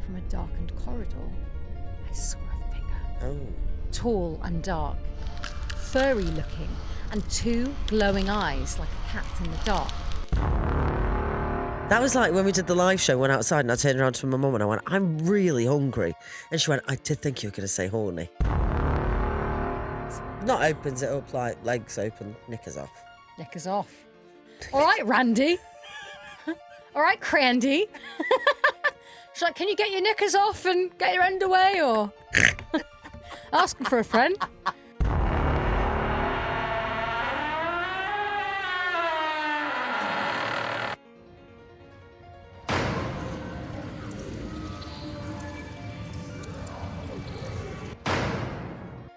from a darkened corridor, I saw a figure. Oh. Tall and dark, furry looking, and 2 glowing eyes like a cat in the dark. That was like when we did the live show, went outside and I turned around to my mum and I went, I'm really hungry. And she went, I did think you were going to say horny. Not opens it up like legs open, knickers off. Knickers off. All right, Randy. All right, Crandy. She's like, can you get your knickers off and get your underway, or asking for a friend?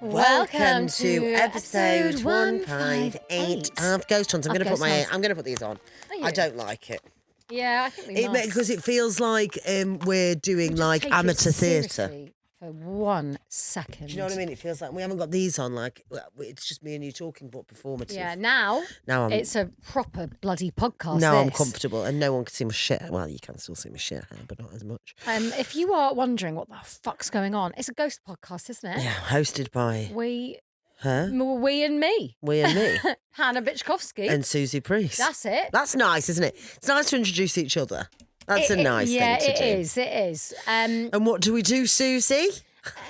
Welcome to episode 158 of Ghost Hunt. I'm going to put these on. I don't like it. Yeah, I think we must. Because it feels like we're doing like Take amateur it theatre. seriously for 1 second. Do you know what I mean? It feels like we haven't got these on. Like it's just me and you talking, but performative. Yeah, now it's a proper bloody podcast. Now I'm comfortable, and no one can see my shit. Well, you can still see my shit hair, but not as much. If you are wondering what the fuck's going on, it's a ghost podcast, isn't it? Yeah, hosted by we and me, Hannah Bitchkovsky and Suzie Priest. That's it. That's nice, isn't it? It's nice to introduce each other. That's a nice thing to do. It is. And what do we do, Suzie?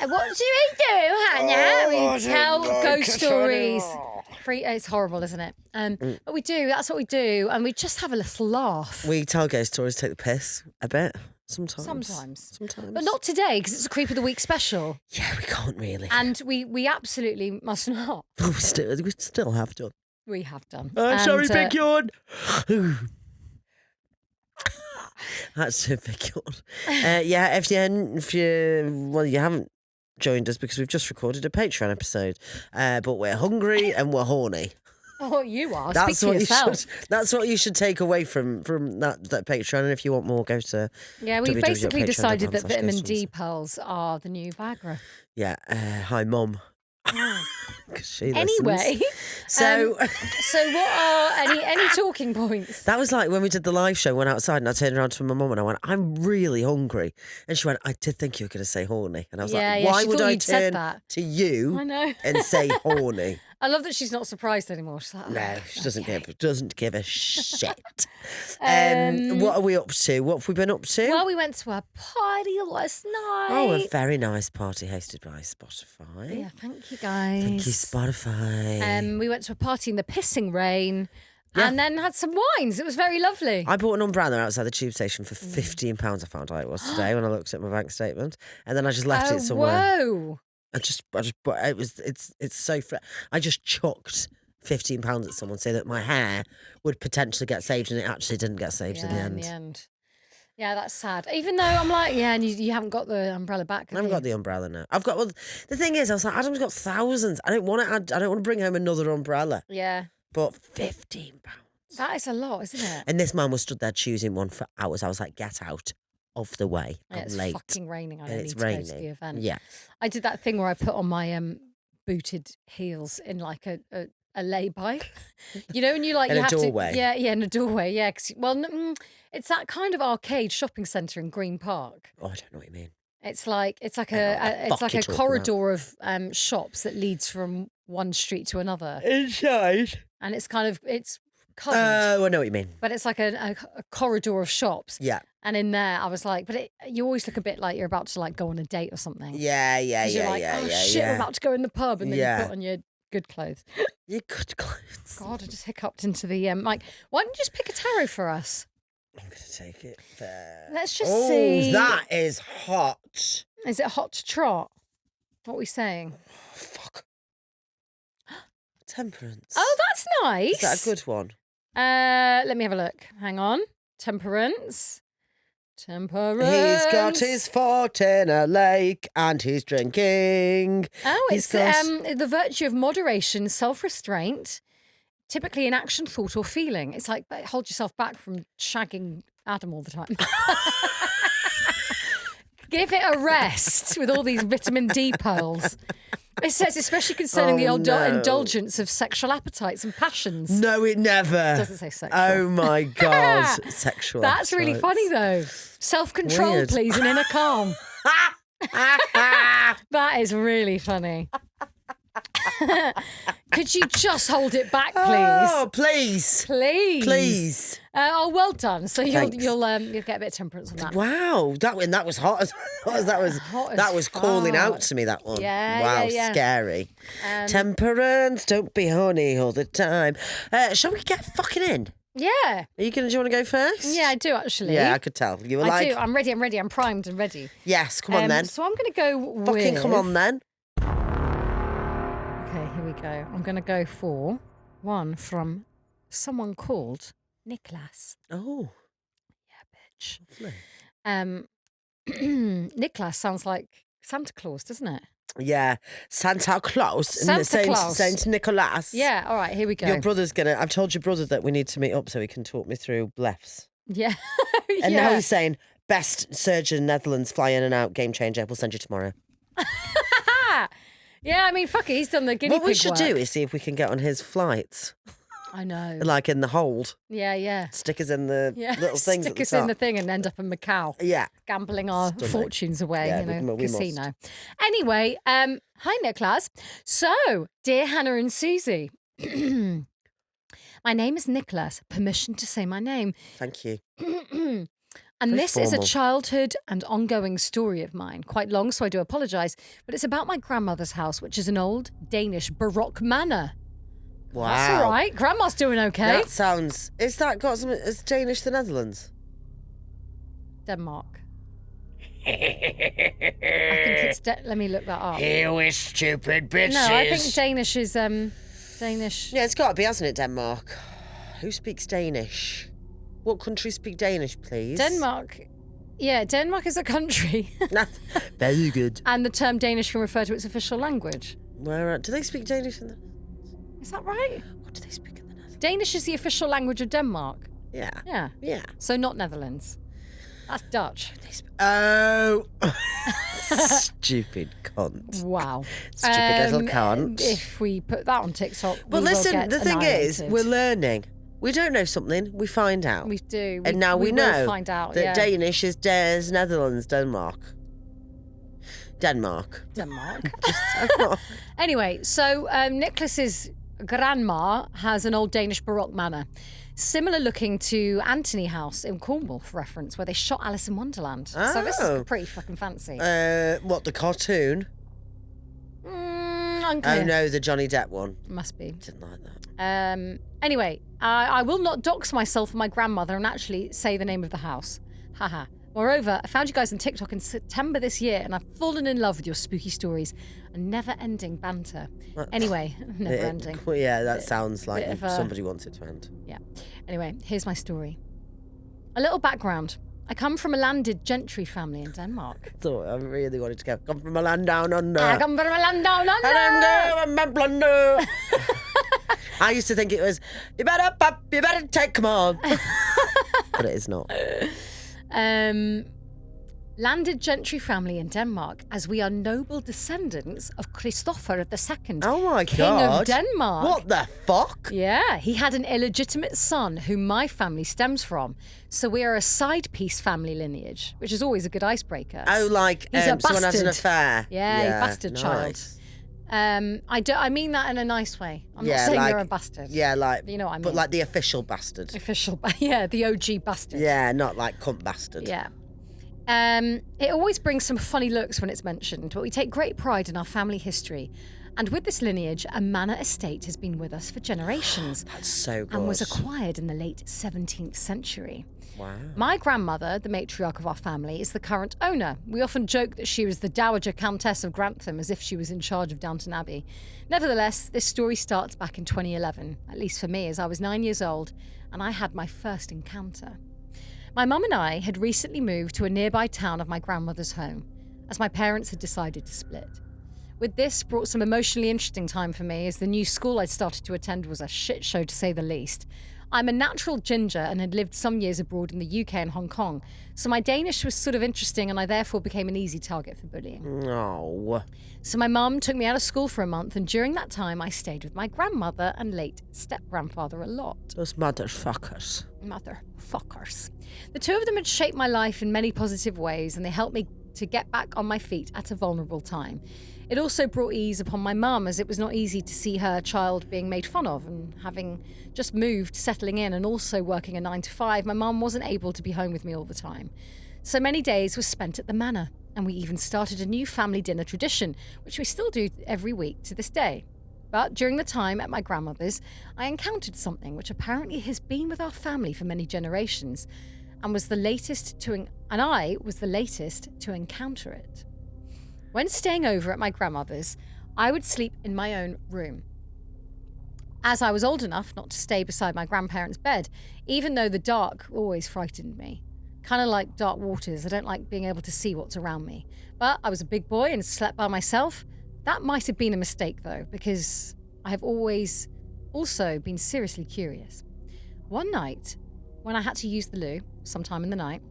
What do we do, Hannah? We tell ghost stories. It's horrible, isn't it? But we do. That's what we do. And we just have a little laugh. We tell ghost stories, take the piss a bit. Sometimes. But not today, because it's a Creep of the Week special. Yeah, we can't really. And we absolutely must not. we still have done. We have done. I'm sorry, big yawn. That's a big yawn. If you haven't joined us because we've just recorded a Patreon episode, but we're hungry and we're horny. Oh, you are. That's Speak for yourself. That's what you should take away from that Patreon. And if you want more, go to we basically decided that vitamin D pearls are the new Viagra. Yeah. Hi, Mum. She anyway, so what are any talking points? That was like when we did the live show, went outside and I turned around to my mum and I went, I'm really hungry. And she went, I did think you were going to say horny. And I was like, why would I turn to you and say horny? I love that she's not surprised anymore. She's like, no, she doesn't give a shit. What are we up to? What have we been up to? Well, we went to a party last night. Oh, a very nice party hosted by Spotify. Yeah, thank you guys. Thank you, Spotify. We went to a party in the pissing rain. Yeah. And then had some wines. It was very lovely. I bought an umbrella outside the tube station for £15, I found out it was today when I looked at my bank statement. And then I just left it somewhere. Whoa. It's so fresh. I just chucked £15 at someone so that my hair would potentially get saved, and it actually didn't get saved in the end. Yeah, that's sad. Even though I'm like, and you haven't got the umbrella back. I haven't got the umbrella now. The thing is, I was like, Adam's got thousands. I don't want to bring home another umbrella. Yeah. But £15. That is a lot, isn't it? And this man was stood there choosing one for hours. I was like, get out of the way. I'm late. It's fucking raining. I it's need raining. To go to the event. Yeah. I did that thing where I put on my booted heels in like a lay-by. You know, when you like... in a doorway. Yeah, in a doorway, yeah. It's that kind of arcade shopping centre in Green Park. Oh, I don't know what you mean. It's like a corridor of shops that leads from one street to another. Inside. And it's covered. Oh, I know what you mean. But it's like a corridor of shops. Yeah. And in there, I was like, you always look a bit like you're about to like go on a date or something. Yeah. You're like, shit, we're about to go in the pub, and then you put on your good clothes. Your good clothes. God, I just hiccuped into the mic. Why don't you just pick a tarot for us? I'm going to take it there. Let's just see. Oh, that is hot. Is it hot to trot? What are we saying? Oh, fuck. Temperance. Oh, that's nice. Is that a good one? Let me have a look. Hang on. Temperance. He's got his foot in a lake and he's drinking. Oh, it's the virtue of moderation, self-restraint, typically in action, thought or feeling. It's like hold yourself back from shagging Adam all the time. Give it a rest with all these vitamin D pearls. It says, especially concerning the indulgence of sexual appetites and passions. No, it never. It doesn't say sexual. Oh my God. Sexual That's really funny, though. Self-control, Weird. please, and inner calm. That is really funny. Could you just hold it back, please? Oh, please. Please. Oh, well done. So you'll get a bit of temperance on that. Wow, that was hot. That was calling out to me. That one. Yeah. Wow, yeah. scary. Temperance, don't be horny all the time. Shall we get fucking in? Yeah. Do you want to go first? Yeah, I do actually. Yeah, I could tell. You were I do. I'm ready. I'm primed and ready. Yes, come on then. So I'm going to go fucking come on then. Okay, here we go. I'm going to go for one from someone called Niklas. Oh. Yeah, bitch. Niklas sounds like Santa Claus, doesn't it? Yeah, Santa Claus. Claus. Saint Nicholas. Yeah, all right, here we go. Your brother's I've told your brother that we need to meet up so he can talk me through blefs. Yeah. And now he's saying, best surgeon Netherlands, fly in and out, game changer, we'll send you tomorrow. Yeah, I mean, fuck it, he's done the guinea pig What we should work. do is see if we can get on his flights. I know. Like in the hold. Yeah. Stickers in the little things Stick at the us in top. the thing and end up in Macau. Yeah. Gambling our fortunes away, Yeah, we casino. must. Anyway, hi, Niklas. So, dear Hannah and Suzie, my name is Niklas. Permission to say my name. Thank you. And Very this is a formal. childhood and ongoing story of mine. Quite long, so I do apologise. But it's about my grandmother's house, which is an old Danish baroque manor. Wow. That's all right. Grandma's doing okay. That sounds... Is that got something... Is Danish the Netherlands? Denmark. I think it's... Let me look that up. Here we stupid bitches. No, I think Danish is... Danish... Yeah, it's got to be, hasn't it, Denmark? Who speaks Danish? What countries speak Danish, please? Denmark. Yeah, Denmark is a country. Very good. And the term Danish can refer to its official language. Where do they speak Danish in the... Is that right? What do they speak in the Netherlands? Danish is the official language of Denmark. Yeah. Yeah. Yeah. So not Netherlands. That's Dutch. Oh. Stupid cunt. Wow. Stupid little cunt. If we put that on TikTok, But we listen, will get the thing is, annihilated. we're learning. We don't know something, we find out. We do. And now we will know find out, that yeah. Danish is Netherlands, Denmark. Denmark. Anyway, so Niklas's grandma has an old Danish baroque manor, similar looking to Anthony House in Cornwall, for reference, where they shot Alice in Wonderland. So this is pretty fucking fancy. What, the cartoon? Unclear. Oh no, the Johnny Depp one. Must be. Didn't like that. Anyway, I will not dox myself and my grandmother and actually say the name of the house. Haha. Moreover, I found you guys on TikTok in September this year and I've fallen in love with your spooky stories and never-ending banter. Anyway, never-ending. Well, yeah, that sounds like bit of somebody wants it to end. Yeah. Anyway, here's my story. A little background. I come from a landed gentry family in Denmark. So I really wanted to come from a land down under. I come from a land down under. And I'm going, blunder. I used to think it was, you better pop, you better take, come on. But it is not. Landed gentry family in Denmark, as we are noble descendants of Christopher II, Oh my King God. of Denmark. What the fuck? Yeah, he had an illegitimate son whom my family stems from. So we are a side piece family lineage, which is always a good icebreaker. Oh, like He's a someone has an bastard. affair. Yeah, bastard child. Nice. I mean that in a nice way. I'm not Yeah, saying like- you're a bastard. Yeah, like, You know what I mean. but like the official bastard. Yeah, the OG bastard. Yeah, not like cunt bastard. Yeah. It always brings some funny looks when it's mentioned, but we take great pride in our family history. And with this lineage, a manor estate has been with us for generations. That's so good. And was acquired in the late 17th century. Wow. My grandmother, the matriarch of our family, is the current owner. We often joke that she was the Dowager Countess of Grantham, as if she was in charge of Downton Abbey. Nevertheless, this story starts back in 2011, at least for me, as I was 9 years old, and I had my first encounter. My mum and I had recently moved to a nearby town of my grandmother's home, as my parents had decided to split. With this brought some emotionally interesting time for me, as the new school I'd started to attend was a shit show to say the least. I'm a natural ginger and had lived some years abroad in the UK and Hong Kong, so my Danish was sort of interesting and I therefore became an easy target for bullying. No. So my mum took me out of school for a month, and during that time I stayed with my grandmother and late step-grandfather a lot. Those motherfuckers. Motherfuckers. The two of them had shaped my life in many positive ways, and they helped me to get back on my feet at a vulnerable time. It also brought ease upon my mum, as it was not easy to see her child being made fun of, and having just moved, settling in, and also working a 9 to 5, my mum wasn't able to be home with me all the time. So many days were spent at the manor, and we even started a new family dinner tradition, which we still do every week to this day. But during the time at my grandmother's, I encountered something which apparently has been with our family for many generations, and I was the latest to encounter it. When staying over at my grandmother's, I would sleep in my own room, as I was old enough not to stay beside my grandparents' bed, even though the dark always frightened me. Kind of like dark waters, I don't like being able to see what's around me. But I was a big boy and slept by myself. That might have been a mistake though, because I have always also been seriously curious. One night, when I had to use the loo, sometime in the night,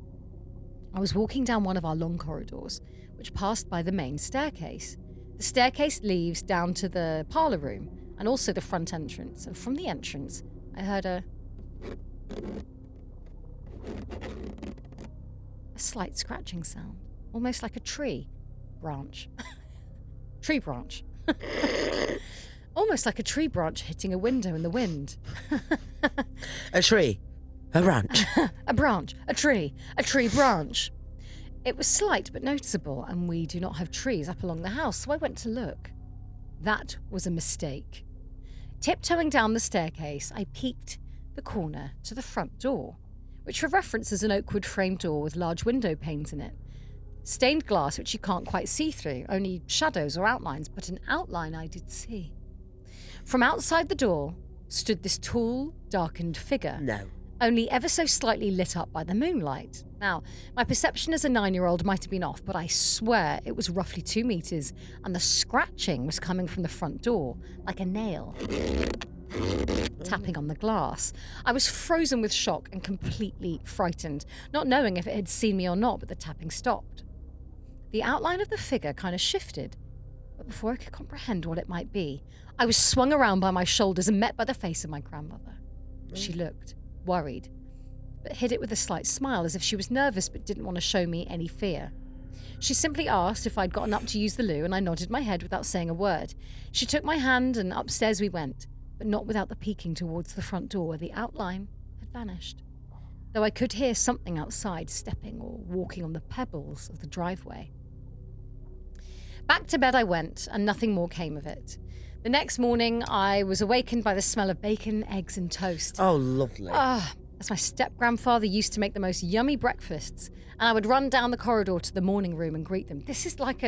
I was walking down one of our long corridors, which passed by the main staircase. The staircase leads down to the parlour room and also the front entrance. And from the entrance, I heard a slight scratching sound, almost like a tree branch. Tree branch. Almost like a tree branch hitting a window in the wind. A tree. A branch. A branch. A tree branch. It was slight but noticeable, and we do not have trees up along the house, so I went to look. That was a mistake. Tiptoeing down the staircase, I peeked the corner to the front door, which for reference is an oak wood framed door with large window panes in it. Stained glass which you can't quite see through, only shadows or outlines, but an outline I did see. From outside the door stood this tall, darkened figure. No. Only ever so slightly lit up by the moonlight. Now, my perception as a 9-year-old might have been off, but I swear it was roughly 2 meters, and the scratching was coming from the front door, like a nail, tapping on the glass. I was frozen with shock and completely frightened, not knowing if it had seen me or not, but the tapping stopped. The outline of the figure kind of shifted, but before I could comprehend what it might be, I was swung around by my shoulders and met by the face of my grandmother. She looked worried, but hid it with a slight smile, as if she was nervous but didn't want to show me any fear. She simply asked if I'd gotten up to use the loo, and I nodded my head without saying a word. She took my hand and upstairs we went, but not without the peeking towards the front door where the outline had vanished, though I could hear something outside stepping or walking on the pebbles of the driveway. Back to bed I went, and nothing more came of it. The next morning, I was awakened by the smell of bacon, eggs, and toast. Oh, lovely. As my step-grandfather used to make the most yummy breakfasts, and I would run down the corridor to the morning room and greet them. This is like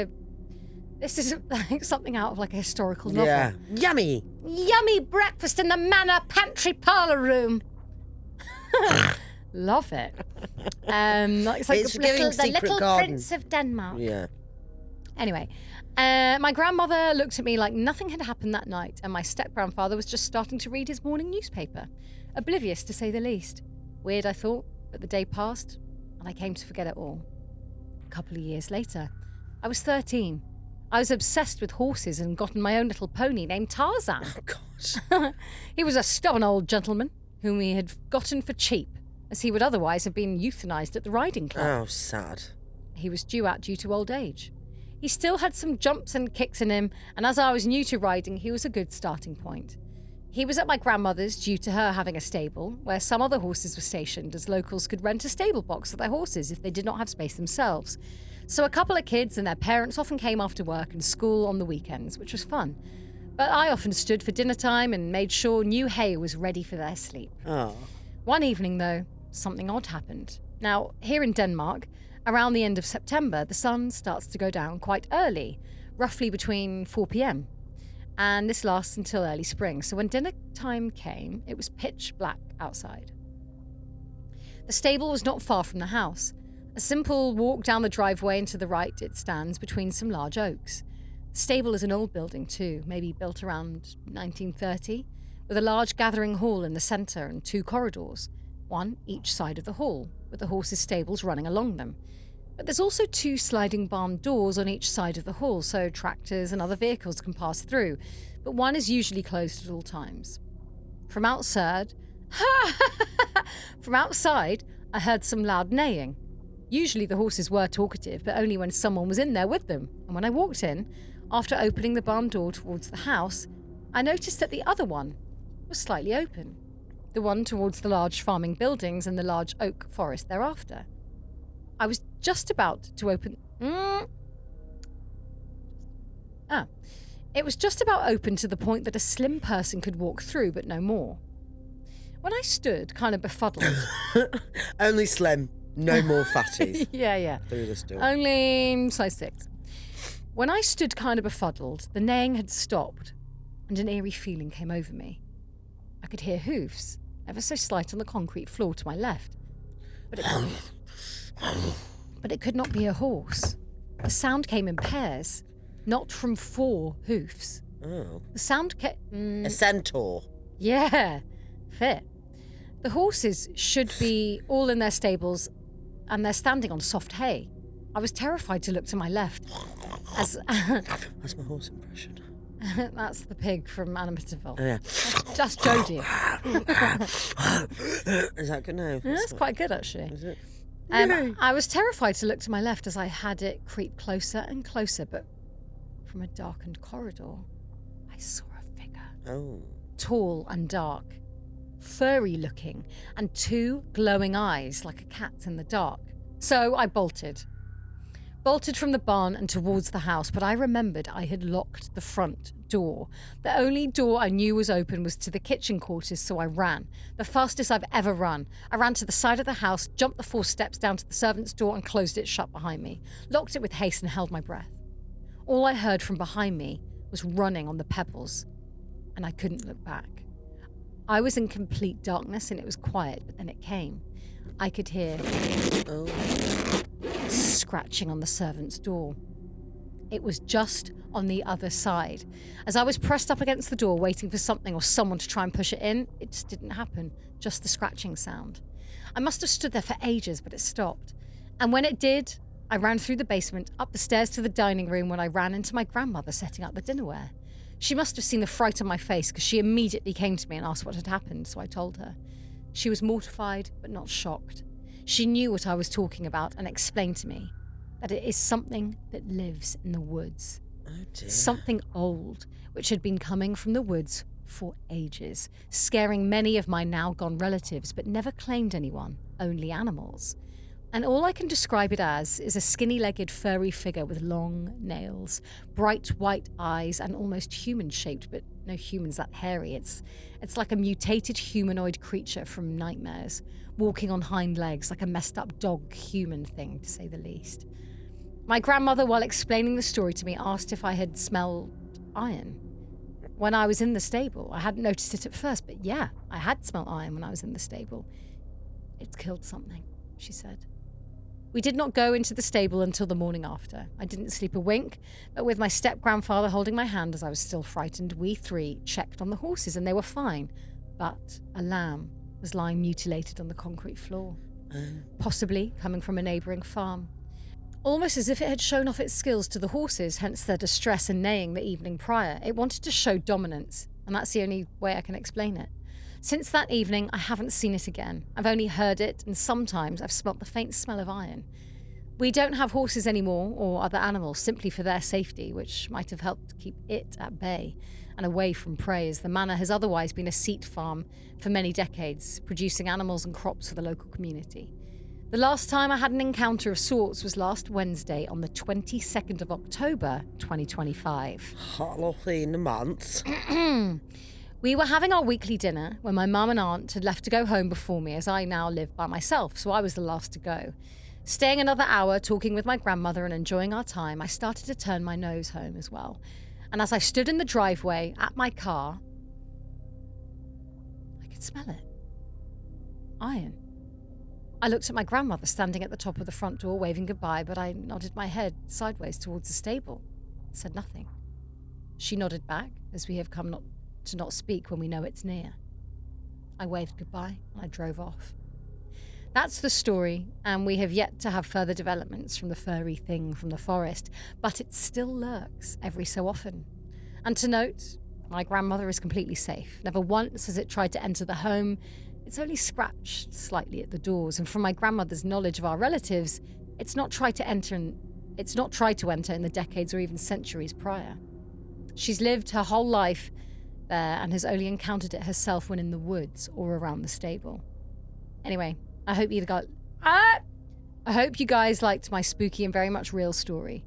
something out of like a historical novel. Yeah. Yummy. Yummy breakfast in the manor pantry parlour room. Love it. It's like the little Prince of Denmark. Yeah. Anyway, my grandmother looked at me like nothing had happened that night, and my step-grandfather was just starting to read his morning newspaper. Oblivious, to say the least. Weird, I thought, but the day passed, and I came to forget it all. A couple of years later, I was 13. I was obsessed with horses and gotten my own little pony named Tarzan. Oh, God. He was a stubborn old gentleman whom we had gotten for cheap, as he would otherwise have been euthanized at the riding club. Oh, sad. He was due to old age. He still had some jumps and kicks in him, and as I was new to riding, he was a good starting point. He was at my grandmother's due to her having a stable, where some other horses were stationed, as locals could rent a stable box for their horses if they did not have space themselves. So a couple of kids and their parents often came after work and school on the weekends, which was fun. But I often stood for dinner time and made sure new hay was ready for their sleep. Oh. One evening, though, something odd happened. Now, here in Denmark, around the end of September, the sun starts to go down quite early, roughly between 4 p.m. And this lasts until early spring. So when dinner time came, it was pitch black outside. The stable was not far from the house. A simple walk down the driveway and to the right it stands between some large oaks. The stable is an old building too, maybe built around 1930, with a large gathering hall in the centre and 2 corridors, one each side of the hall, with the horses' stables running along them. But there's also 2 sliding barn doors on each side of the hall, so tractors and other vehicles can pass through, but one is usually closed at all times. From outside, I heard some loud neighing. Usually the horses were talkative, but only when someone was in there with them. And when I walked in, after opening the barn door towards the house, I noticed that the other one was slightly open. The one towards the large farming buildings and the large oak forest thereafter. I was just about to open... It was just about open to the point that a slim person could walk through, but no more. When I stood, kind of befuddled... Only slim, no more fatties. Yeah. Through this door. Only size 6. When I stood kind of befuddled, the neighing had stopped, and an eerie feeling came over me. I could hear hoofs, ever so slight on the concrete floor to my left. But it could not be a horse. The sound came in pairs, not from 4 hoofs. Oh. The sound came... A centaur. Yeah, fit. The horses should be all in their stables, and they're standing on soft hay. I was terrified to look to my left. As That's my horse impression. That's the pig from Animativille. Oh, yeah. That's Jodie. Is that good now? Yeah, that's quite good, actually. Is it? I was terrified to look to my left as I had it creep closer and closer, but from a darkened corridor, I saw a figure. Oh. Tall and dark, furry looking, and 2 glowing eyes like a cat's in the dark. So I bolted from the barn and towards the house, but I remembered I had locked the front door. The only door I knew was open was to the kitchen quarters, so I ran. The fastest I've ever run. I ran to the side of the house, jumped the 4 steps down to the servant's door and closed it shut behind me. Locked it with haste and held my breath. All I heard from behind me was running on the pebbles, and I couldn't look back. I was in complete darkness and it was quiet, but then it came. I could hear scratching on the servant's door. It was just on the other side. As I was pressed up against the door waiting for something or someone to try and push it in, it just didn't happen, just the scratching sound. I must have stood there for ages, but it stopped. And when it did, I ran through the basement, up the stairs to the dining room when I ran into my grandmother setting up the dinnerware. She must have seen the fright on my face because she immediately came to me and asked what had happened, so I told her. She was mortified but not shocked. She knew what I was talking about and explained to me that it is something that lives in the woods. Oh dear. Something old, which had been coming from the woods for ages, scaring many of my now gone relatives, but never claimed anyone, only animals. And all I can describe it as is a skinny-legged furry figure with long nails, bright white eyes, and almost human-shaped, but no human's that hairy. It's like a mutated humanoid creature from nightmares, walking on hind legs like a messed-up dog-human thing, to say the least. My grandmother, while explaining the story to me, asked if I had smelled iron when I was in the stable. I hadn't noticed it at first, but yeah, I had smelled iron when I was in the stable. It's killed something, she said. We did not go into the stable until the morning after. I didn't sleep a wink, but with my step-grandfather holding my hand as I was still frightened, we 3 checked on the horses and they were fine. But a lamb was lying mutilated on the concrete floor, possibly coming from a neighbouring farm. Almost as if it had shown off its skills to the horses, hence their distress and neighing the evening prior. It wanted to show dominance, and that's the only way I can explain it. Since that evening, I haven't seen it again. I've only heard it, and sometimes I've smelt the faint smell of iron. We don't have horses anymore, or other animals, simply for their safety, which might have helped keep it at bay and away from prey, as the manor has otherwise been a seat farm for many decades, producing animals and crops for the local community. The last time I had an encounter of sorts was last Wednesday on the 22nd of October, 2025. Halloween month. We were having our weekly dinner when my mum and aunt had left to go home before me, as I now live by myself, so I was the last to go. Staying another hour, talking with my grandmother and enjoying our time, I started to turn my nose home as well. And as I stood in the driveway at my car, I could smell it. Iron. I looked at my grandmother standing at the top of the front door waving goodbye, but I nodded my head sideways towards the stable, said nothing. She nodded back, as we have come not to not speak when we know it's near. I waved goodbye and I drove off. That's the story, and we have yet to have further developments from the furry thing from the forest, but it still lurks every so often. And to note, my grandmother is completely safe. Never once has it tried to enter the home. It's only scratched slightly at the doors, and from my grandmother's knowledge of our relatives, it's not tried to enter in the decades or even centuries prior. She's lived her whole life there and has only encountered it herself when in the woods or around the stable. Anyway, I hope you guys liked my spooky and very much real story.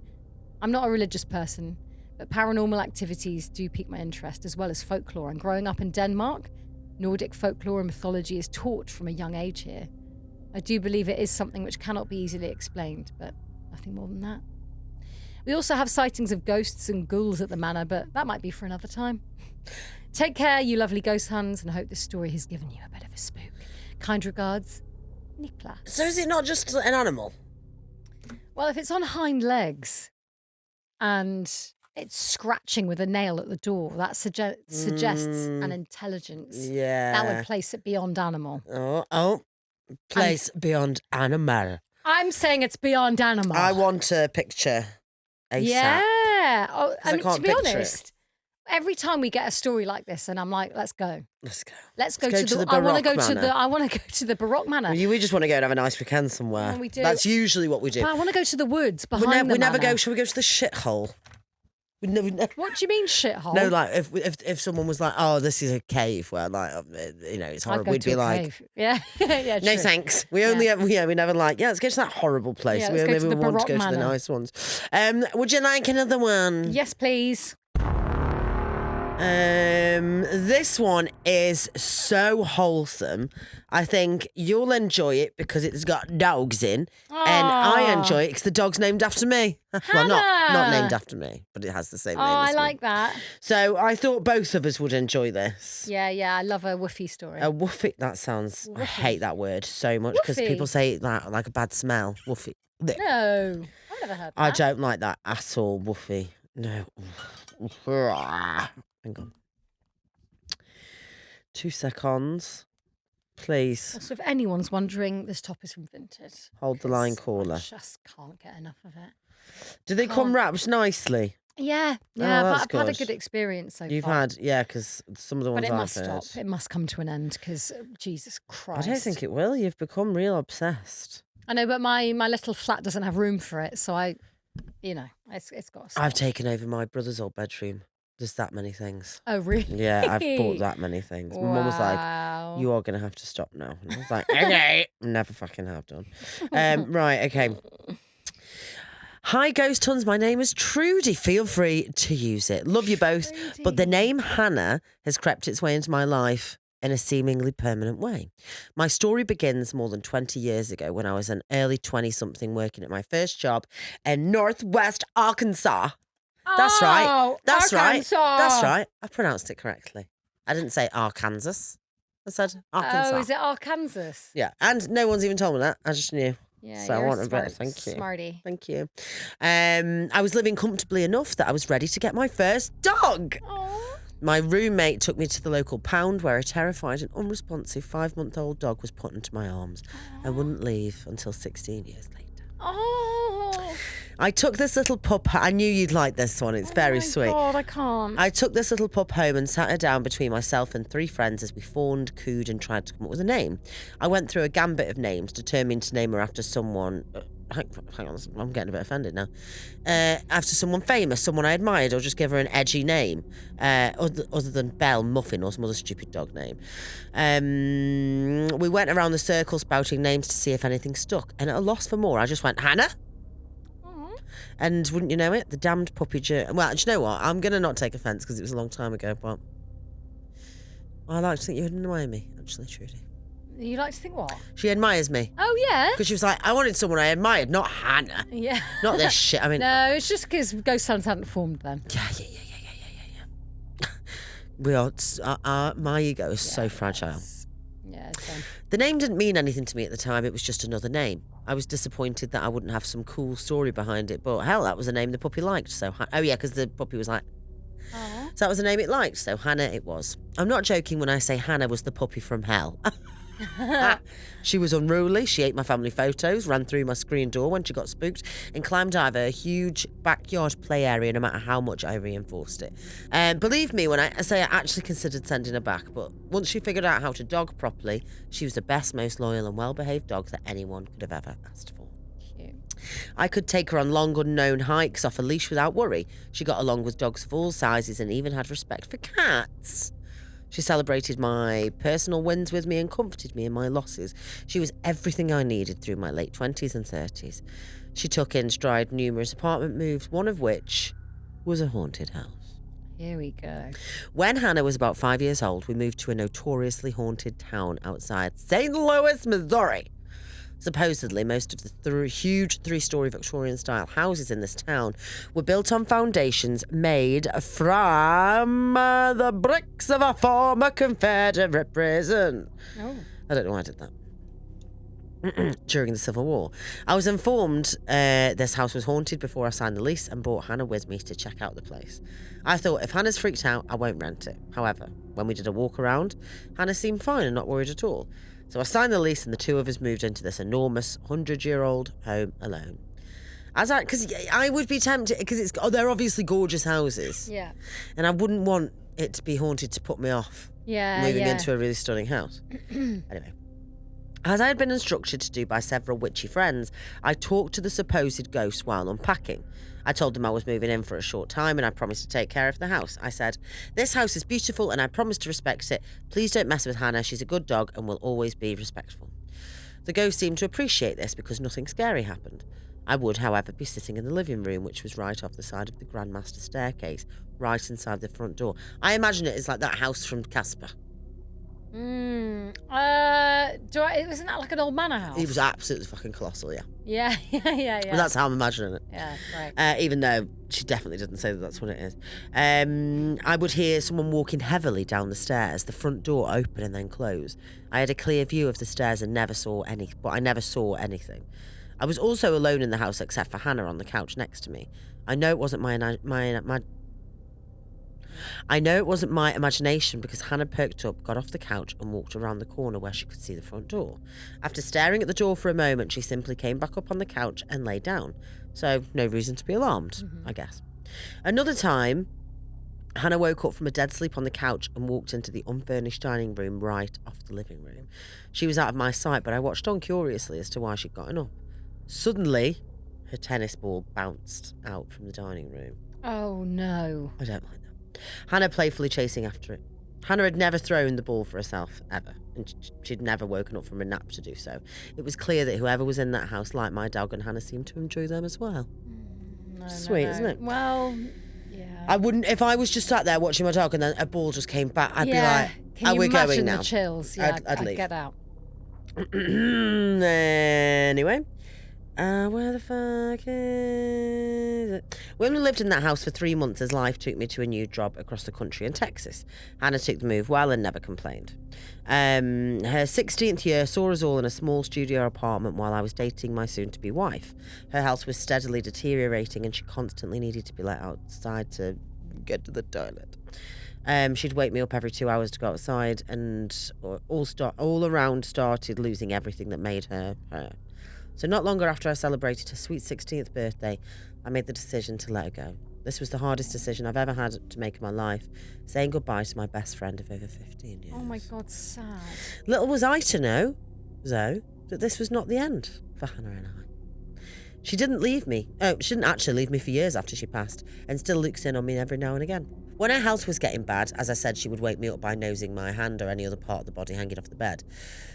I'm not a religious person, but paranormal activities do pique my interest, as well as folklore. And growing up in Denmark, Nordic folklore and mythology is taught from a young age here. I do believe it is something which cannot be easily explained, but nothing more than that. We also have sightings of ghosts and ghouls at the manor, but that might be for another time. Take care, you lovely ghost Huns, and I hope this story has given you a bit of a spook. Kind regards, Niklas. So is it not just an animal? Well, if it's on hind legs and it's scratching with a nail at the door, that suggests an intelligence. Yeah. That would place it beyond animal. Place beyond animal. I'm saying it's beyond animal. I want a picture ASAP. Yeah. Oh, I mean, can't to be picture honest, every time we get a story like this, and I'm like, let's go. Let's go to the baroque manor. I want to go to the baroque manor. We just want to go and have a nice weekend somewhere. Yeah, we do. That's usually what we do. But I want to go to the woods behind we never go. Shall we go to the shithole? What do you mean shithole? No, like if someone was like, "Oh, this is a cave," where like it's horrible, we'd be like, cave. "Yeah, yeah, no true. thanks." We only we never like, let's go to that horrible place. Yeah, we let's go to the want to go baroque to the manor. nice ones. Would you like another one? Yes, please. This one is so wholesome. I think you'll enjoy it because it's got dogs in, and I enjoy it because the dog's named after me. Well, not named after me, but it has the same name as I me. like that. So I thought both of us would enjoy this. Yeah, I love a woofy story. A woofy, that sounds, Woofy. I hate that word so much because Woofy. people say that like a bad smell. Woofy. No, I've never heard that. I don't like that at all, woofy. No. Hang on. 2 seconds. Please. Also, if anyone's wondering, this top is from Vinted. Hold the line caller. I just can't get enough of it. Do they come wrapped nicely? Yeah. that's I've had a good. good experience so You've far. had, yeah, because some of the ones But it I've must heard. stop. It must come to an end because, Jesus Christ. I don't think it will. You've become real obsessed. I know, but my little flat doesn't have room for it, so it's got to stop. I've taken over my brother's old bedroom. There's that many things. Oh, really? Yeah, I've bought that many things. My mum was like, "You are going to have to stop now." And I was like, "Okay." Never fucking have done. Right, okay. Hi, Ghost Huns. My name is Trudy. Feel free to use it. Love you both. Trudy. But the name Hannah has crept its way into my life in a seemingly permanent way. My story begins more than 20 years ago when I was an early 20-something working at my first job in Northwest Arkansas. That's right. That's Arkansas. right. That's right. I pronounced it correctly. I didn't say Arkansas. I said Arkansas. Oh, is it Arkansas? Yeah, and no one's even told me that. I just knew. Yeah, So I you're want a a bit. Thank you. Smarty. Thank you. I was living comfortably enough that I was ready to get my first dog. Aww. My roommate took me to the local pound where a terrified and unresponsive 5-month-old dog was put into my arms and wouldn't leave until 16 years later. Oh. I took this little pup. I knew you'd like this one. It's very sweet. Oh, God, I can't. I took this little pup home and sat her down between myself and 3 friends as we fawned, cooed and tried to come up with a name. I went through a gambit of names, determined to name her after someone... hang on, I'm getting a bit offended now. After someone famous, someone I admired, or just give her an edgy name, other than Belle, Muffin, or some other stupid dog name. We went around the circle spouting names to see if anything stuck, and at a loss for more, I just went, Hannah? And wouldn't you know it, the damned puppy well, do you know what? I'm going to not take offence because it was a long time ago, but I like to think you would admire me, actually, Trudy. You like to think what? She admires me. Oh, yeah? Because she was like, I wanted someone I admired, not Hannah. Yeah. Not this shit. I mean... No, it's just because Ghost Huns hadn't formed then. Yeah. We are... my ego is so fragile. Yeah, it's fine. The name didn't mean anything to me at the time. It was just another name. I was disappointed that I wouldn't have some cool story behind it, but hell, that was a name the puppy liked. So, oh yeah, because the puppy was like, Aww. So that was the name it liked. So Hannah it was. I'm not joking when I say Hannah was the puppy from hell. She was unruly. She ate my family photos, ran through my screen door when she got spooked, and climbed over a huge backyard play area no matter how much I reinforced it. Believe me when I say I actually considered sending her back, but once she figured out how to dog properly, she was the best, most loyal and well-behaved dog that anyone could have ever asked for. I could take her on long unknown hikes off a leash without worry. She got along with dogs of all sizes and even had respect for cats. She celebrated my personal wins with me and comforted me in my losses. She was everything I needed through my late 20s and 30s. She took in stride numerous apartment moves, one of which was a haunted house. Here we go. When Hannah was about 5 years old, we moved to a notoriously haunted town outside St. Louis, Missouri. Supposedly, most of the huge three-storey Victorian-style houses in this town were built on foundations made from the bricks of a former Confederate prison. Oh. I don't know why I did that. During the Civil War. I was informed this house was haunted before I signed the lease and brought Hannah with me to check out the place. I thought, if Hannah's freaked out, I won't rent it. However, when we did a walk around, Hannah seemed fine and not worried at all. So I signed the lease and the two of us moved into this enormous 100-year-old home alone. Because I would be tempted, because they're obviously gorgeous houses. Yeah. And I wouldn't want it to be haunted to put me off moving into a really stunning house. Anyway. As I had been instructed to do by several witchy friends, I talked to the supposed ghost while unpacking. I told them I was moving in for a short time and I promised to take care of the house. I said, "This house is beautiful and I promise to respect it. Please don't mess with Hannah. She's a good dog and will always be respectful." The ghost seemed to appreciate this because nothing scary happened. I would, however, be sitting in the living room, which was right off the side of the Grand Master staircase, right inside the front door. I imagine it is like that house from Casper. Isn't that like an old manor house? It was absolutely fucking colossal, yeah. Yeah. But that's how I'm imagining it. Yeah, right. Even though she definitely didn't say that that's what it is. I would hear someone walking heavily down the stairs, the front door open and then close. I had a clear view of the stairs and I never saw anything. I was also alone in the house except for Hannah on the couch next to me. I know it wasn't my imagination because Hannah perked up, got off the couch and walked around the corner where she could see the front door. After staring at the door for a moment, she simply came back up on the couch and lay down. So no reason to be alarmed, I guess. Another time, Hannah woke up from a dead sleep on the couch and walked into the unfurnished dining room right off the living room. She was out of my sight, but I watched on curiously as to why she'd gotten up. Suddenly, her tennis ball bounced out from the dining room. Oh, no. I don't like that. Hannah playfully chasing after it. Hannah had never thrown the ball for herself, ever, and she'd never woken up from a nap to do so. It was clear that whoever was in that house liked my dog, and Hannah seemed to enjoy them as well. Sweet, isn't it? Well, yeah. I wouldn't, if I was just sat there watching my dog and then a ball just came back, I'd be like, Can you we're going imagine now. the chills? Yeah, I'd leave. get out. Anyway. Where the fuck is it? When we lived in that house for 3 months as life took me to a new job across the country in Texas. Hannah took the move well and never complained. Her 16th year saw us all in a small studio apartment while I was dating my soon-to-be wife. Her health was steadily deteriorating and she constantly needed to be let outside to get to the toilet. She'd wake me up every 2 hours to go outside and all around started losing everything that made her her. So not long after I celebrated her sweet 16th birthday, I made the decision to let her go. This was the hardest decision I've ever had to make in my life, saying goodbye to my best friend of over 15 years. Oh my God, sad. Little was I to know, Zoe, that this was not the end for Hannah and I. She didn't leave me. She didn't actually leave me for years after she passed, and still looks in on me every now and again. When her health was getting bad, as I said, she would wake me up by nosing my hand or any other part of the body hanging off the bed.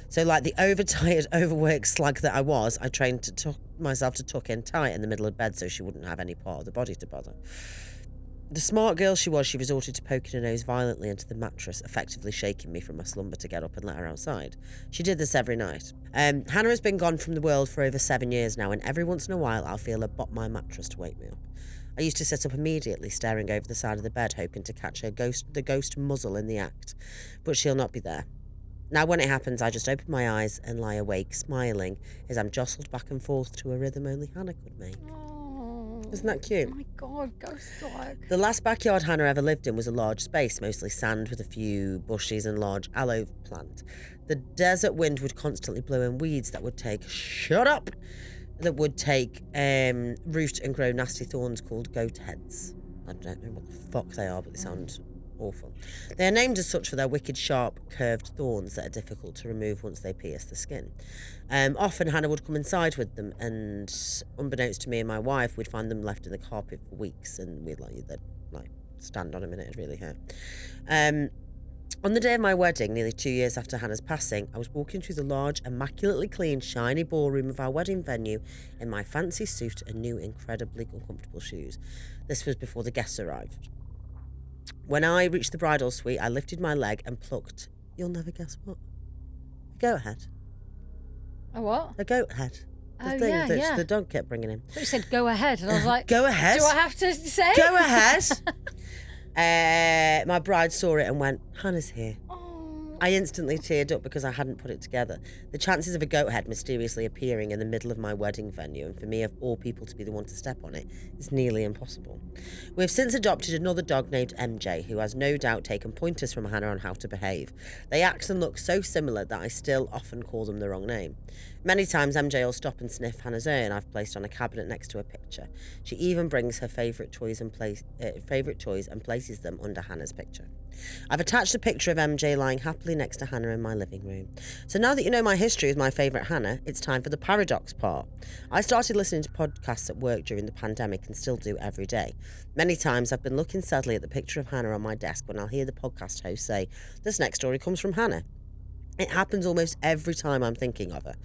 So like the overtired, overworked slag that I was, I trained myself to tuck in tight in the middle of bed so she wouldn't have any part of the body to bother. The smart girl she was, she resorted to poking her nose violently into the mattress, effectively shaking me from my slumber to get up and let her outside. She did this every night. Hannah has been gone from the world for over 7 years now, and every once in a while I'll feel her bop my mattress to wake me up. I used to sit up immediately, staring over the side of the bed, hoping to catch the ghost muzzle in the act. But she'll not be there. Now when it happens, I just open my eyes and lie awake, smiling, as I'm jostled back and forth to a rhythm only Hannah could make. Oh. Isn't that cute? Oh my God, ghost dog. The last backyard Hannah ever lived in was a large space, mostly sand with a few bushes and large aloe plant. The desert wind would constantly blow in weeds that would take, that would take root and grow nasty thorns called goat heads. I don't know what the fuck they are, but they sound awful. They are named as such for their wicked, sharp, curved thorns that are difficult to remove once they pierce the skin. Often Hannah would come inside with them, and unbeknownst to me and my wife, we'd find them left in the carpet for weeks, and they'd stand on them and it'd really hurt. On the day of my wedding, nearly 2 years after Hannah's passing, I was walking through the large, immaculately clean, shiny ballroom of our wedding venue in my fancy suit and new, incredibly comfortable shoes. This was before the guests arrived. When I reached the bridal suite, I lifted my leg and plucked, you'll never guess what, a goat head. A what? A goat head. The thing that the dog kept bringing in. I thought you said go ahead, and I was like, go ahead. Do I have to say? Go ahead. My bride saw it and went, Hannah's here. Oh. I instantly teared up because I hadn't put it together. The chances of a goat head mysteriously appearing in the middle of my wedding venue, and for me of all people to be the one to step on it, is nearly impossible. We have since adopted another dog named MJ, who has no doubt taken pointers from Hannah on how to behave. They act and look so similar that I still often call them the wrong name. Many times MJ will stop and sniff Hannah's urn I've placed on a cabinet next to a picture. She even brings her favourite toys and places them under Hannah's picture. I've attached a picture of MJ lying happily next to Hannah in my living room. So now that you know my history with my favourite Hannah, it's time for the paradox part. I started listening to podcasts at work during the pandemic and still do every day. Many times I've been looking sadly at the picture of Hannah on my desk when I'll hear the podcast host say, this next story comes from Hannah. It happens almost every time I'm thinking of her.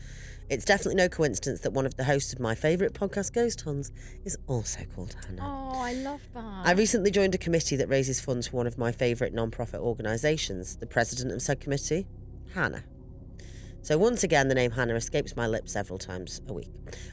It's definitely no coincidence that one of the hosts of my favourite podcast, Ghost Huns, is also called Hannah. Oh, I love that. I recently joined a committee that raises funds for one of my favourite non-profit organisations. The president of said committee, Hannah. So once again, the name Hannah escapes my lips several times a week.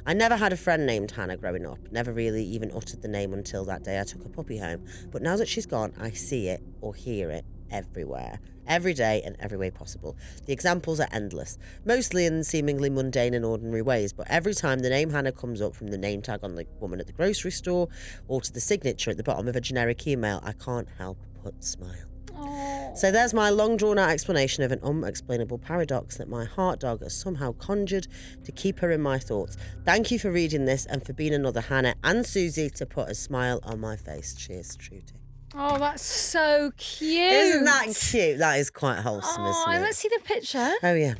I never had a friend named Hannah growing up, never really even uttered the name until that day I took a puppy home. But now that she's gone, I see it or hear it everywhere, every day and every way possible. The examples are endless, mostly in seemingly mundane and ordinary ways, but every time the name Hannah comes up, from the name tag on the woman at the grocery store or to the signature at the bottom of a generic email, I can't help but smile. Oh. So there's my long drawn out explanation of an unexplainable paradox that my heart dog has somehow conjured to keep her in my thoughts. Thank you for reading this and for being another Hannah and Suzie to put a smile on my face. Cheers, Trudy. Oh, that's so cute. Isn't that cute? That is quite wholesome, isn't it? Let's see the picture. Oh, yeah.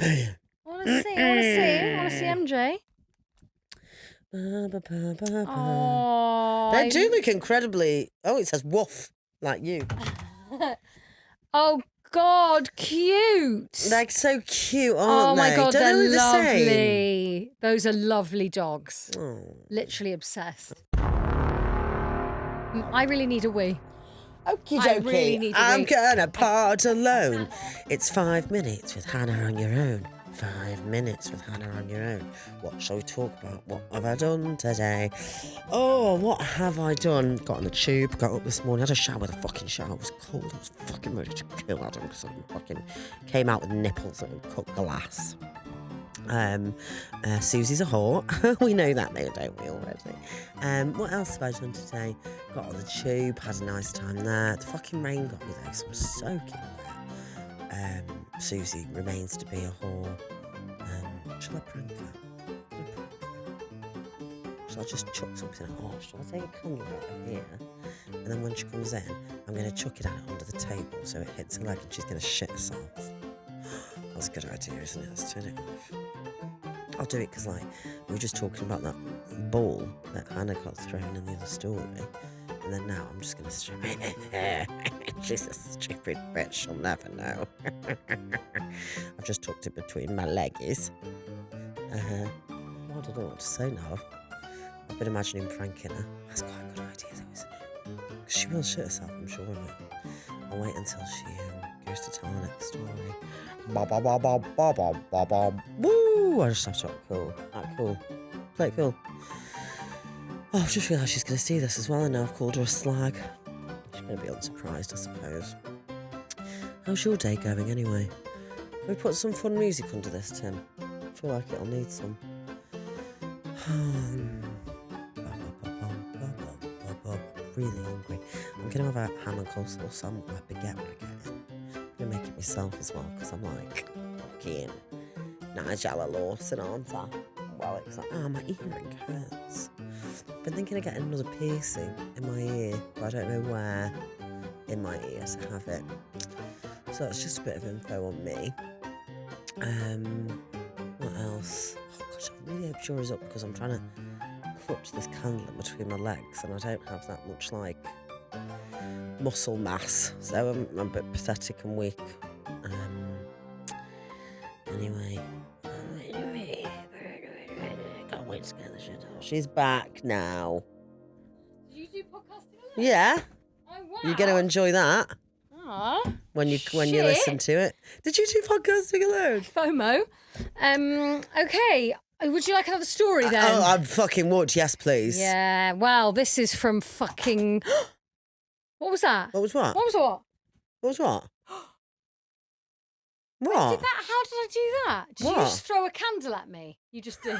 I want to see MJ. Oh, They do look incredibly... Oh, it says woof, like you. Oh, God, cute. They're so cute, aren't Oh, my they? God, Don't they're they look the same? lovely. Those are lovely dogs. Oh. Literally obsessed. I really need a wee. Okie I dokie. really need a I'm wee. gonna part alone. It's 5 minutes with Hannah on your own. 5 minutes with Hannah on your own. What shall we talk about? What have I done today? Oh, what have I done? Got on the tube, got up this morning, had a shower with a fucking shower. It was cold. I was fucking ready to kill Adam because I fucking came out with nipples that would cut glass. Susie's a whore. We know that now, don't we, already? What else have I done today? Got on the tube, had a nice time there. The fucking rain got me though, so I'm soaking wet. Suzie remains to be a whore. Shall I prank her? Shall I just chuck something at her? Shall I take a candle out of here? And then when she comes in, I'm going to chuck it at her under the table so it hits her leg and she's going to shit herself. That's a good idea, isn't it? Let's turn it off. I'll do it because, like, we were just talking about that ball that Hannah got thrown in the other story. And then now I'm just going to strip it. She's a stupid bitch. She'll never know. I've just tucked it between my leggies. I don't know what to say now. I've been imagining pranking her. That's quite a good idea, though, isn't it? Because she will shit herself, I'm sure of it. I'll wait until she goes to tell her next story. Ba ba ba ba ba ba ba ba. Woo! I just have to act cool. Act cool. Play it cool. Oh, I've just realised she's going to see this as well, and now I've called her a slag. She's going to be unsurprised, I suppose. How's your day going, anyway? Can we put some fun music under this, Tim? I feel like it'll need some. really hungry. I'm going to have a ham and coleslaw baguette when I get in. I'm going to make it myself as well because I'm like fucking Nigella Lawson, aren't I? Well, it's like, oh, my earring hurts. I've been thinking of getting another piercing in my ear, but I don't know where in my ear to have it. So that's just a bit of info on me. What else? Oh gosh, I really hope Shura's up because I'm trying to clutch this candle in between my legs and I don't have that much like muscle mass, so I'm a bit pathetic and weak. Anyway, can't wait to get the shit out. She's back now. Did you do podcasting alone? Yeah. Oh, wow. You're going to enjoy that. Aw, when you listen to it. Did you do podcasting alone? FOMO. Okay. Would you like another story then? Oh, I fucking would. Yes, please. Yeah. Well, this is from fucking. What was that? What was what? What was what? What was what? Wait, What? how did I do that? Did you What? just throw a candle at me? You just did.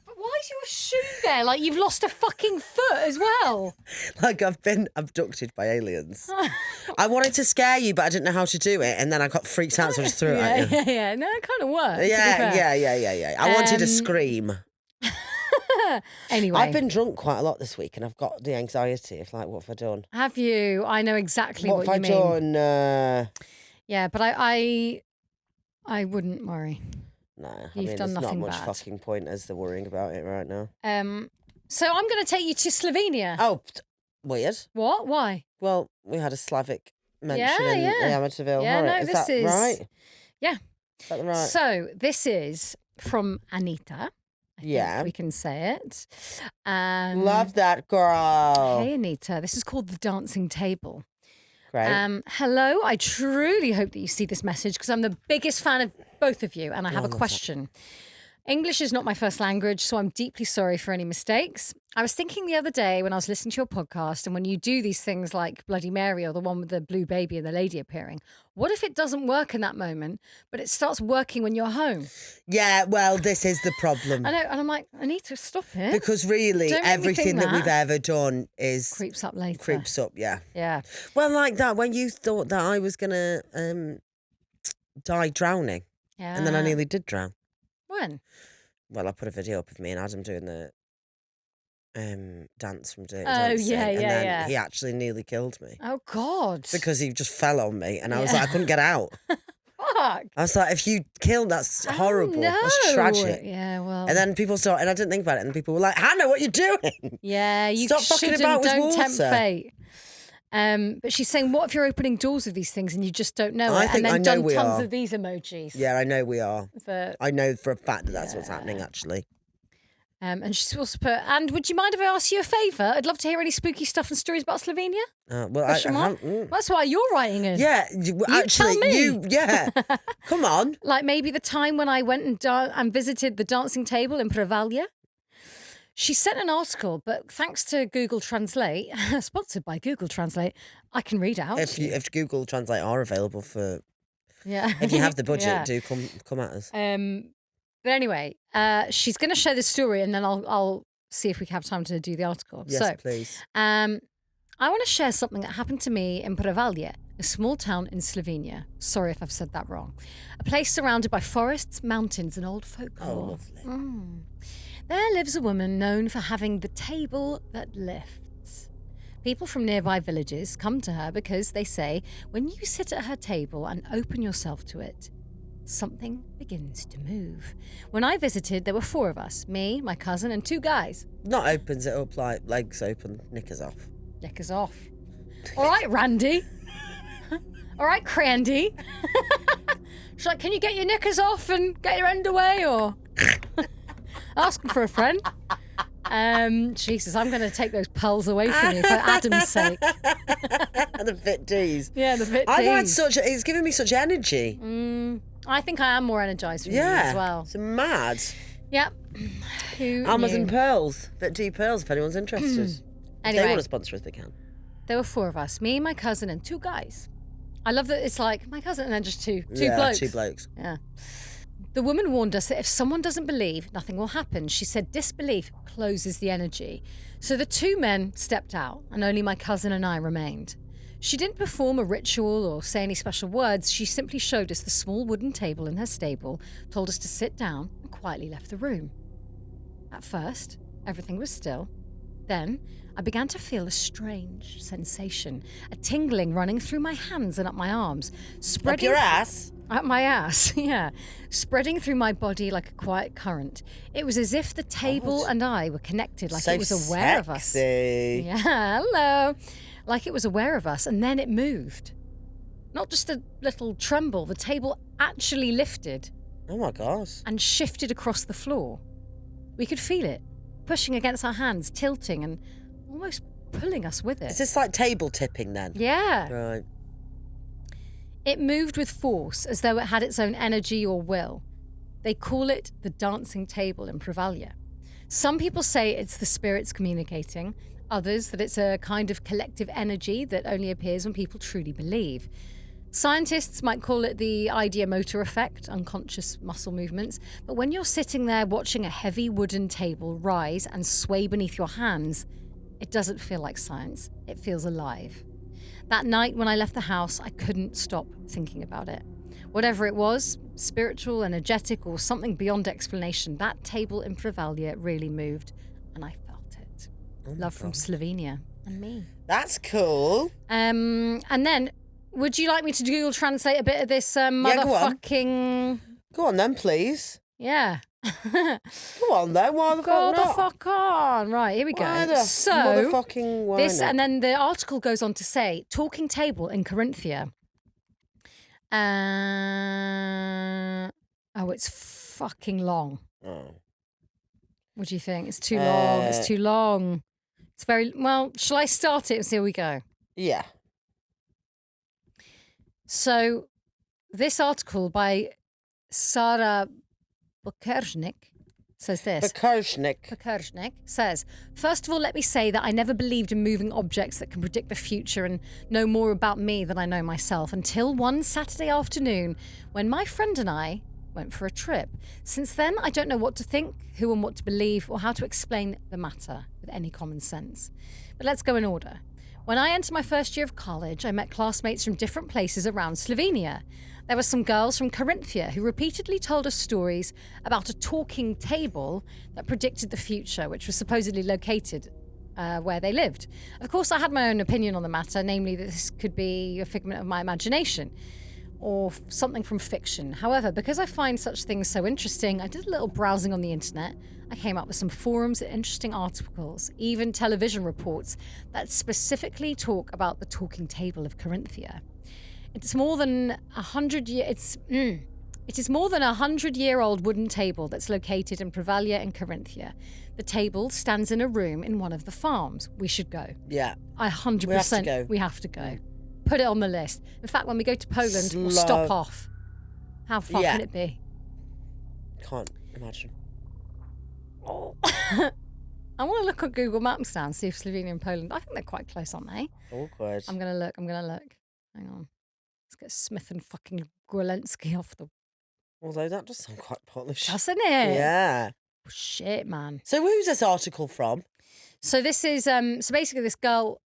But why is your shoe there? Like you've lost a fucking foot as well. Like I've been abducted by aliens. I wanted to scare you, but I didn't know how to do it, and then I got freaked out, so I just threw it at you. Yeah. No, it kind of worked. to be Yeah. fair. I wanted to scream. Anyway. I've been drunk quite a lot this week, and I've got the anxiety of like, what have I done? Have you? I know exactly what What have you I mean. done? Yeah, but I wouldn't worry. No, You've done there's not nothing much bad. fucking point as to worrying about it right now. So I'm going to take you to Slovenia. Oh, weird. What? Why? Well, we had a Slavic mention Yeah, in yeah. Amateurville. Yeah, right? no, is this that is- right? Yeah. Is that right? So this is from Anita. I think Yeah. we can say it. Love that girl. Hey Anita, this is called The Dancing Table. Great. Hello, I truly hope that you see this message because I'm the biggest fan of both of you and I have a question. English is not my first language, so I'm deeply sorry for any mistakes. I was thinking the other day when I was listening to your podcast and when you do these things like Bloody Mary or the one with the blue baby and the lady appearing, what if it doesn't work in that moment, but it starts working when you're home? Yeah, well, this is the problem. I know, and I'm like, Anita, stop it. Because really, Don't make me everything think that we've that. ever done is Creeps up later. creeps up, yeah. Yeah. Well, like that, when you thought that I was going to die drowning, Yeah. and then I nearly did drown. When? Well, I put a video up of me and Adam doing the dance from Dirty Oh, Dancing, yeah, and yeah, then yeah. he actually nearly killed me Oh, God. because he just fell on me, and I was Yeah. like, I couldn't get out. Fuck. I was like, if you killed, that's horrible. Oh, no. That's tragic. Yeah, well. And then people started, and I didn't think about it, and people were like, Hannah, what are you doing? Yeah, you Stop fucking shouldn't. about with Don't tempt water. fate. But she's saying, what if you're opening doors with these things and you just don't know I it? think And then I know done we tons are. of these emojis. Yeah, I know we are. But, I know for a fact that that's what's happening, actually. and she's also put, and would you mind if I ask you a favour? I'd love to hear any spooky stuff and stories about Slovenia. Well, Question mark? That's why you're writing it. Yeah, actually, tell me. yeah. Come on. Like maybe the time when I went and visited the dancing table in Prevalia. She sent an article, but thanks to Google Translate, sponsored by Google Translate, I can read it out. If Google Translate are available for, Yeah. if you have the budget, Yeah. do come at us. But anyway, she's going to share this story, and then I'll see if we have time to do the article. Yes, So, please. I want to share something that happened to me in Prevalia, a small town in Slovenia. Sorry if I've said that wrong. A place surrounded by forests, mountains, and old folklore. Oh, lovely. There lives a woman known for having the table that lifts. People from nearby villages come to her because they say when you sit at her table and open yourself to it, something begins to move. When I visited, there were 4 of us, me, my cousin, and 2 guys. Not opens it up like legs open, knickers off. Knickers off. All right, Randy. All right, Crandy. She's like, can you get your knickers off and get your underway, or asking for a friend? Jesus, I'm going to take those pearls away from you for Adam's sake. The fit D's. Yeah, the fit I've had Ds. it's given me such energy. I think I am more energised from you Yeah. as well. It's mad. Yep. Who Amazon knew? Pearls. Fit D Pearls, if anyone's interested. If they Anyway. want to sponsor us, they can. There were 4 of us, me, my cousin, and 2 guys. I love that it's like my cousin and then just two Yeah, blokes. 2 blokes. Yeah. The woman warned us that if someone doesn't believe, nothing will happen. She said disbelief closes the energy. So the two men stepped out, and only my cousin and I remained. She didn't perform a ritual or say any special words. She simply showed us the small wooden table in her stable, told us to sit down, and quietly left the room. At first, everything was still. Then, I began to feel a strange sensation, a tingling running through my hands and up my arms, spreading... Up your ass? Up my ass, yeah. Spreading through my body like a quiet current. It was as if the table and I were connected, like it was aware of us. Yeah, hello. Like it was aware of us, and then it moved. Not just a little tremble, the table actually lifted. Oh my God. And shifted across the floor. We could feel it, pushing against our hands, tilting and almost pulling us with it. Is this like table tipping then? Yeah. Right. It moved with force, as though it had its own energy or will. They call it the dancing table in Prevalia. Some people say it's the spirits communicating, others that it's a kind of collective energy that only appears when people truly believe. Scientists might call it the ideomotor effect, unconscious muscle movements, but when you're sitting there watching a heavy wooden table rise and sway beneath your hands, it doesn't feel like science, it feels alive. That night when I left the house, I couldn't stop thinking about it. Whatever it was, spiritual, energetic, or something beyond explanation, that table in Prevalia really moved, and I felt it. Love from Slovenia and me. That's cool. And then, would you like me to Google Translate a bit of this motherfucking... Go on then, please. Yeah. Go on then, why the Go fuck the not? fuck on. Right, here we Why go. the So, motherfucking why this, not? and then the article goes on to say, talking table in Corinthia. Oh, it's fucking long. Oh. What do you think? It's too long. It's too long. It's very... Well, shall I start it and see how we go? Yeah. So, this article by Sarah Bukerznik says this. Bukerznik says, first of all, let me say that I never believed in moving objects that can predict the future and know more about me than I know myself until one Saturday afternoon when my friend and I went for a trip. Since then, I don't know what to think, who and what to believe, or how to explain the matter with any common sense. But let's go in order. When I entered my first year of college, I met classmates from different places around Slovenia. There were some girls from Corinthia who repeatedly told us stories about a talking table that predicted the future, which was supposedly located where they lived. Of course, I had my own opinion on the matter, namely that this could be a figment of my imagination or something from fiction. However, because I find such things so interesting, I did a little browsing on the internet. I came up with some forums and interesting articles, even television reports that specifically talk about the talking table of Corinthia. It is more than 100-year-old wooden table that's located in Prevalia in Corinthia. The table stands in a room in one of the farms. We should go. Yeah. 100%. We have to go. Put it on the list. In fact, when we go to Poland, we'll stop off. How far can it be? Can't imagine. Oh. I want to look at Google Maps now and see if Slovenia and Poland... I think they're quite close, aren't they? Awkward. I'm going to look. Hang on. Let's get Smith and fucking Gwalensky off the... Although that does sound quite Polish. Doesn't it? Yeah. Oh, shit, man. So who's this article from? So this is... so basically this girl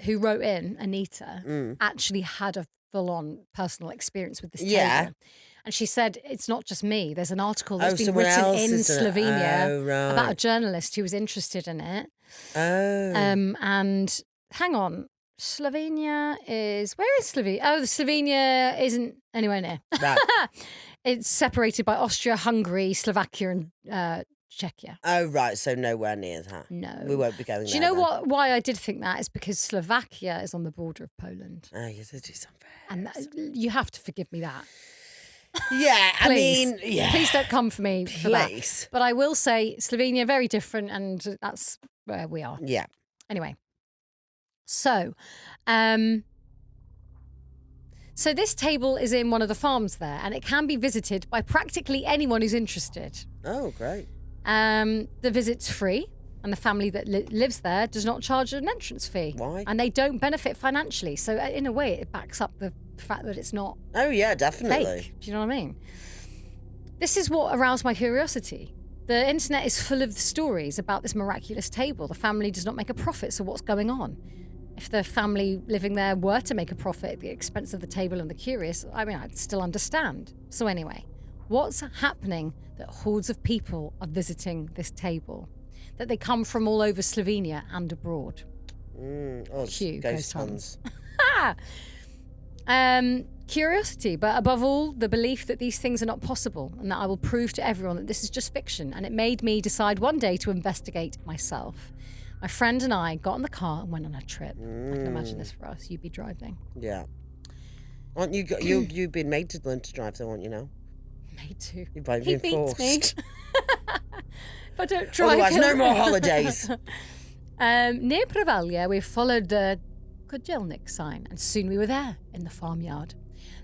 who wrote in, Anita, actually had a full-on personal experience with this table. And she said, it's not just me. There's an article that's been written in Slovenia about a journalist who was interested in it. And hang on. Slovenia is... Where is Slovenia? Oh, Slovenia isn't anywhere near. Right. It's separated by Austria, Hungary, Slovakia and Czechia. Oh, right. So nowhere near that. No. We won't be going there. Do you know why I did think that? Is because Slovakia is on the border of Poland. Oh, you did do something. And you have to forgive me that. Yeah, I mean, yeah. Please don't come for me for that. But I will say Slovenia, very different, and that's where we are. Yeah. Anyway. So, so this table is in one of the farms there, and it can be visited by practically anyone who's interested. Oh, great. The visit's free, and the family that lives there does not charge an entrance fee. Why? And they don't benefit financially. So in a way, it backs up the fact that it's not Oh, yeah, definitely. fake. Do you know what I mean? This is what aroused my curiosity. The internet is full of stories about this miraculous table. The family does not make a profit, so what's going on? If the family living there were to make a profit at the expense of the table and the curious, I mean, I'd still understand. So anyway, what's happening that hordes of people are visiting this table? That they come from all over Slovenia and abroad. Cue, ghost Huns. Curiosity, but above all, the belief that these things are not possible and that I will prove to everyone that this is just fiction. And it made me decide one day to investigate myself. My friend and I got in the car and went on a trip. I can imagine this for us. You'd be driving. Yeah. Aren't you? You've been made to learn to drive, though, aren't you? Now. Made to. You've been He beats forced. me. If I don't drive. Otherwise, no more holidays. Near Pravalia, we followed the Kojelnik sign, and soon we were there in the farmyard.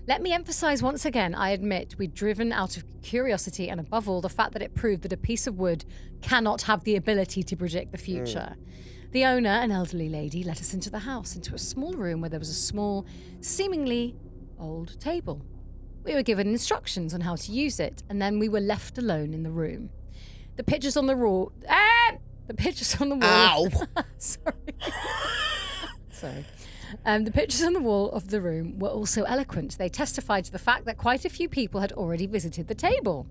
Let me emphasize once again, I admit we'd driven out of curiosity and above all the fact that it proved that a piece of wood cannot have the ability to predict the future. The owner, an elderly lady, let us into the house, into a small room where there was a small, seemingly old table. We were given instructions on how to use it, and then we were left alone in the room. The pictures on the wall... The pictures on the wall... Ow! Sorry. The pictures on the wall of the room were also eloquent. They testified to the fact that quite a few people had already visited the table.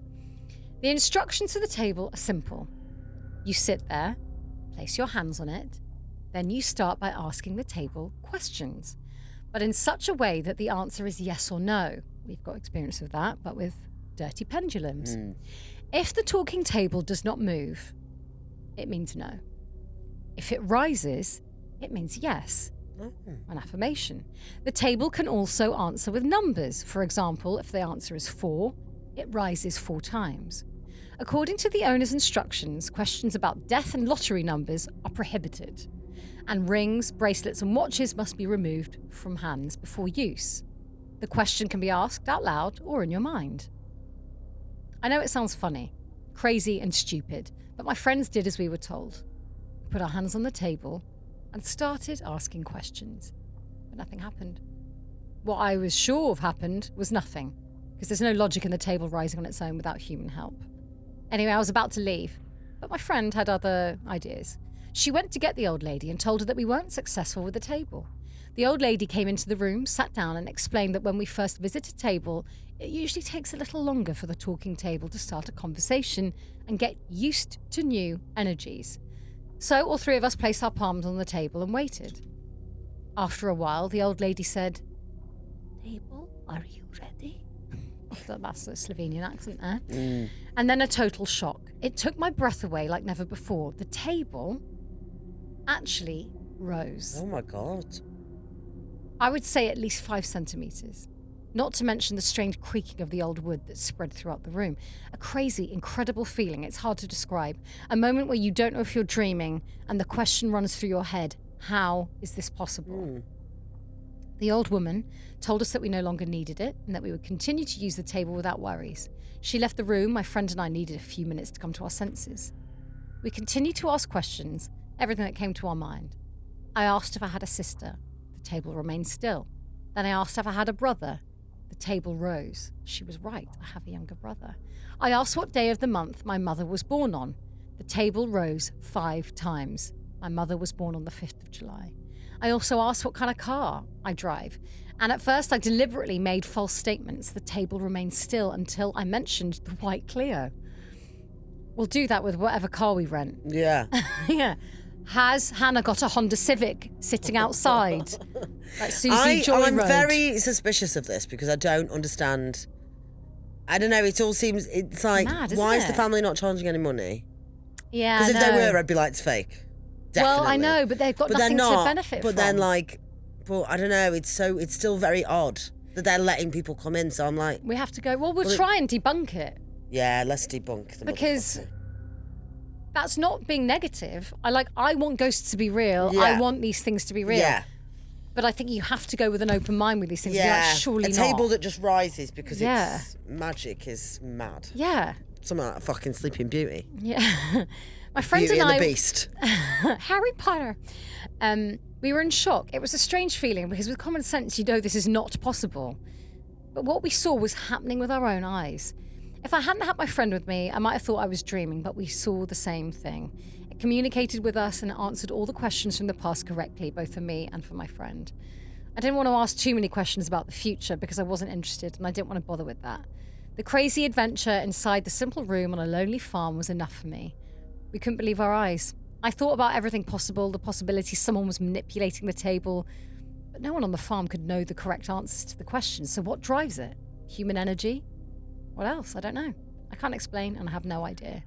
The instructions to the table are simple. You sit there, place your hands on it, then you start by asking the table questions, but in such a way that the answer is yes or no. We've got experience of that, but with dirty pendulums. If the talking table does not move, it means no. If it rises, it means yes. An affirmation. The table can also answer with numbers. For example, if the answer is 4, it rises 4 times. According to the owner's instructions, questions about death and lottery numbers are prohibited, and rings, bracelets and watches must be removed from hands before use. The question can be asked out loud or in your mind. I know it sounds funny, crazy and stupid, but my friends did as we were told. We put our hands on the table and started asking questions, but nothing happened. What I was sure of happened was nothing, because there's no logic in the table rising on its own without human help. Anyway, I was about to leave, but my friend had other ideas. She went to get the old lady and told her that we weren't successful with the table. The old lady came into the room, sat down and explained that when we first visit a table, it usually takes a little longer for the talking table to start a conversation and get used to new energies. So all 3 of us placed our palms on the table and waited. After a while, the old lady said, "Table, are you ready?" That's a Slovenian accent there. And then a total shock. It took my breath away like never before. The table actually rose. Oh my God. I would say at least 5 centimetres. Not to mention the strange creaking of the old wood that spread throughout the room. A crazy, incredible feeling. It's hard to describe. A moment where you don't know if you're dreaming and the question runs through your head, how is this possible? The old woman told us that we no longer needed it and that we would continue to use the table without worries. She left the room. My friend and I needed a few minutes to come to our senses. We continued to ask questions, everything that came to our mind. I asked if I had a sister. The table remained still. Then I asked if I had a brother. The table rose. She was right. I have a younger brother. I asked what day of the month my mother was born on. The table rose 5 times. My mother was born on the 5th of July. I also asked what kind of car I drive. And at first I deliberately made false statements. The table remained still until I mentioned the white Clio. We'll do that with whatever car we rent. Yeah. Yeah. Has Hannah got a Honda Civic sitting outside? Like Suzie Joy I'm Road. very suspicious of this because I don't understand. I don't know. It all seems. It's like, mad, isn't why is the it? family not charging any money? Yeah, Because if I they know. were, I'd be like, it's fake. Well, Definitely. I know, but they've got But they're nothing not. to benefit But from. then, like, but I don't know. It's still very odd that they're letting people come in. So I'm like, we have to go, well, we'll Well, try and debunk it. yeah, let's debunk the Because motherfucker. that's not being negative. I want ghosts to be real. Yeah. I want these things to be real. Yeah. But I think you have to go with an open mind with these things. Be Yeah, like, surely a not. table that just rises because Yeah. it's magic is mad. Yeah. Something like fucking Sleeping Beauty. Yeah. My friend Beauty and and I... the Beast. Harry Potter. We were in shock. It was a strange feeling because with common sense, you know this is not possible. But what we saw was happening with our own eyes. If I hadn't had my friend with me, I might have thought I was dreaming, but we saw the same thing. It communicated with us and answered all the questions from the past correctly, both for me and for my friend. I didn't want to ask too many questions about the future because I wasn't interested and I didn't want to bother with that. The crazy adventure inside the simple room on a lonely farm was enough for me. We couldn't believe our eyes. I thought about everything possible, the possibility someone was manipulating the table, but no one on the farm could know the correct answers to the questions. So what drives it? Human energy? What else? I don't know. I can't explain and I have no idea.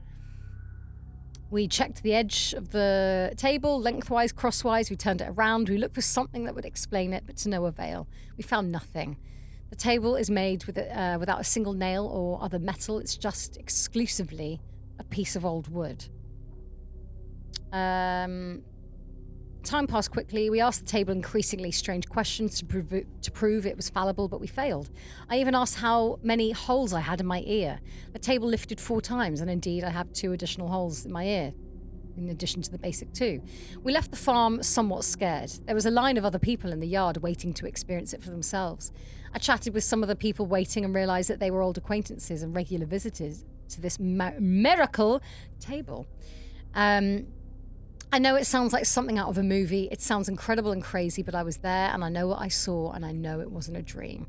We checked the edge of the table, lengthwise, crosswise. We turned it around. We looked for something that would explain it, but to no avail. We found nothing. The table is made without a single nail or other metal. It's just exclusively a piece of old wood. Time passed quickly. We asked the table increasingly strange questions to prove it was fallible, but we failed. I even asked how many holes I had in my ear. The table lifted 4 times, and indeed I have 2 additional holes in my ear, in addition to the basic 2. We left the farm somewhat scared. There was a line of other people in the yard waiting to experience it for themselves. I chatted with some of the people waiting and realised that they were old acquaintances and regular visitors to this miracle table. I know it sounds like something out of a movie. It sounds incredible and crazy, but I was there and I know what I saw and I know it wasn't a dream.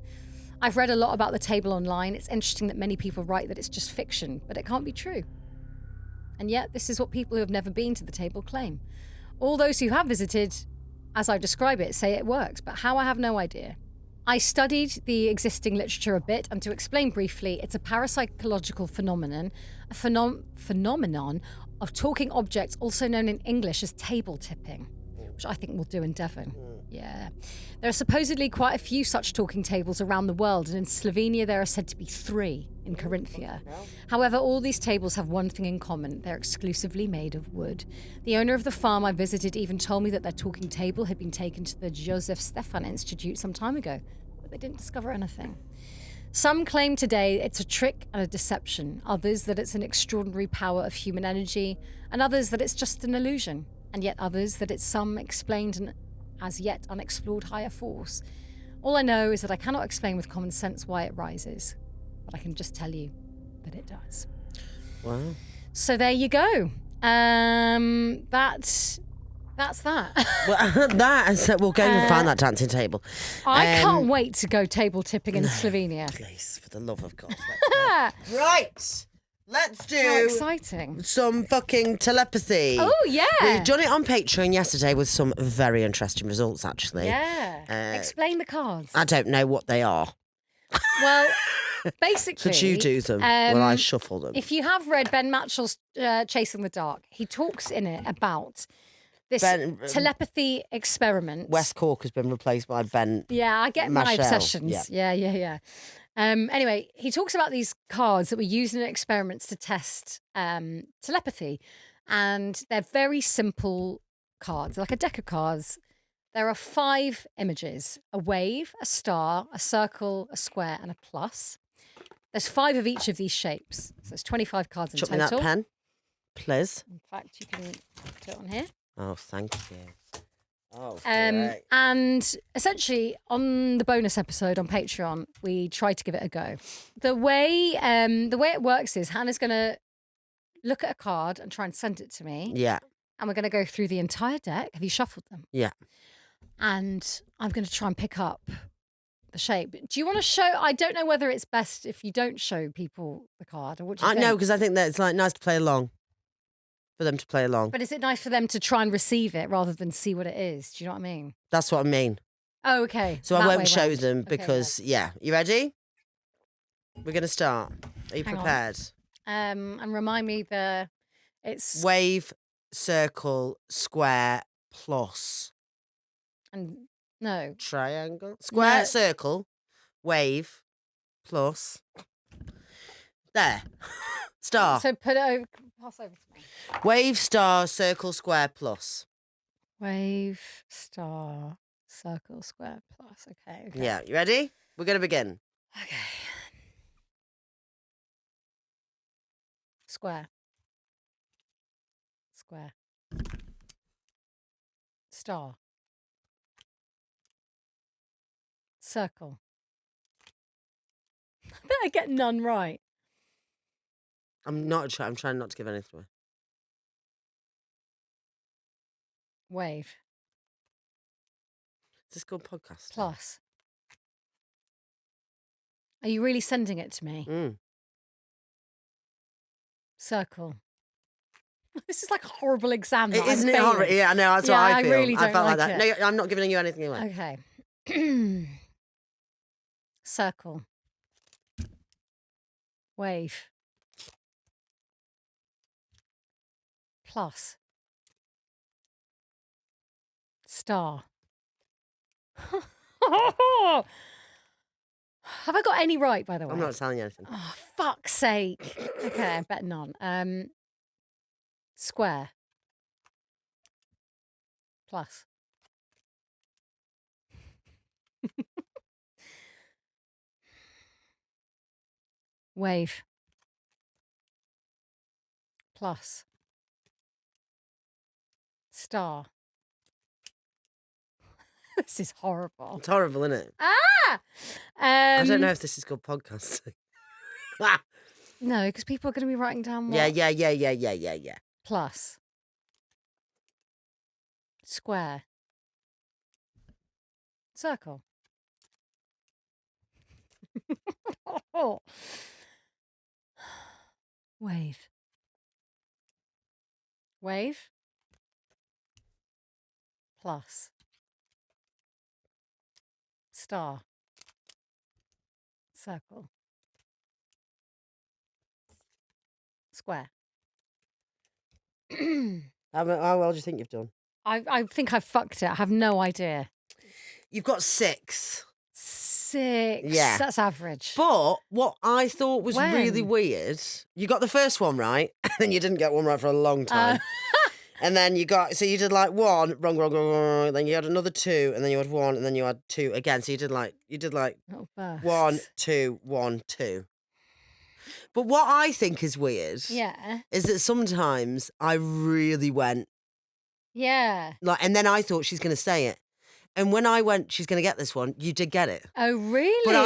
I've read a lot about the table online. It's interesting that many people write that it's just fiction, but it can't be true. And yet, this is what people who have never been to the table claim. All those who have visited, as I describe it, say it works, but how I have no idea. I studied the existing literature a bit, and to explain briefly, it's a parapsychological phenomenon, a phenomenon of talking objects, also known in English as table tipping, which I think we'll do in Devon. Yeah. There are supposedly quite a few such talking tables around the world, and in Slovenia there are said to be 3 in Carinthia. However, all these tables have one thing in common. They're exclusively made of wood. The owner of the farm I visited even told me that their talking table had been taken to the Josef Stefan Institute some time ago, but they didn't discover anything. Some claim today it's a trick and a deception, others that it's an extraordinary power of human energy, and others that it's just an illusion, and yet others that it's some explained and as yet unexplored higher force. All I know is that I cannot explain with common sense why it rises, but I can just tell you that it does. Wow. So there you go. That's that. Well, we'll go and find that dancing table. I can't wait to go table tipping in Slovenia. Please, for the love of God. Right. Let's do How exciting. some fucking telepathy. Oh, yeah. We've done it on Patreon yesterday with some very interesting results, actually. Yeah. Explain the cards. I don't know what they are. Well, basically... Could you do them while I shuffle them? If you have read Ben Matchell's Chasing the Dark, he talks in it about this telepathy experiment. Wes Cork has been replaced by Ben. Yeah, I get my Mashell. obsessions. Yeah. Anyway, he talks about these cards that were used in experiments to test telepathy. And they're very simple cards, like a deck of cards. There are 5 images: a wave, a star, a circle, a square, and a plus. There's 5 of each of these shapes. So there's 25 cards in Chuck total. me that pen, please. In fact, you can put it on here. Oh, thank you. Oh, great. And essentially, on the bonus episode on Patreon, we tried to give it a go. The way it works is Hannah's going to look at a card and try and send it to me. Yeah. And we're going to go through the entire deck. Have you shuffled them? Yeah. And I'm going to try and pick up the shape. Do you want to show? I don't know whether it's best if you don't show people the card, or what do you think? No, because I think that it's like nice to play along. For them to play along. But is it nice for them to try and receive it rather than see what it is? Do you know what I mean? That's what I mean. Oh, okay. So I won't show them Okay, because, yeah. You ready? We're going to start. Are you prepared? And remind me it's... Wave, circle, square, plus. And no. Triangle. Square, circle, wave, plus. There. Star. So put it over, pass over to me. Wave, star, circle, square, plus. Wave, star, circle, square, plus. Okay. Yeah, you ready? We're going to begin. Okay. Square. Square. Star. Circle. I bet I get none right. I'm trying not to give anything away. Wave. Is this called podcast? Plus. Are you really sending it to me? Circle. This is like a horrible exam. Isn't it horrible? Yeah, I know. That's what I feel. Really don't felt like like that. No, I'm not giving you anything away. Okay. Circle. Wave. Plus. Star. Have I got any right, by the way? I'm not telling you anything. Oh, fuck's sake. Okay, I bet none. Square. Plus. Wave. Plus. Star. This is horrible. It's horrible, isn't it? Ah! I don't know if this is called podcasting. No, because people are going to be writing down what? Yeah. Plus. Square. Circle. Wave. Wave. Plus. Star. Circle. Square. How well do you think you've done? I think I've fucked it. I have no idea. You've got 6. 6. Yeah. That's average. But what I thought was really When? weird, you got the first one right, and then you didn't get one right for a long time. And then you did like 1, wrong, then you had another 2, and then you had 1, and then you had 2 again. So you did like Little bursts. 1, 2, 1, 2. But what I think is weird is that sometimes I really went, and then I thought she's going to say it. And when I went, she's going to get this one, you did get it. Oh, really? But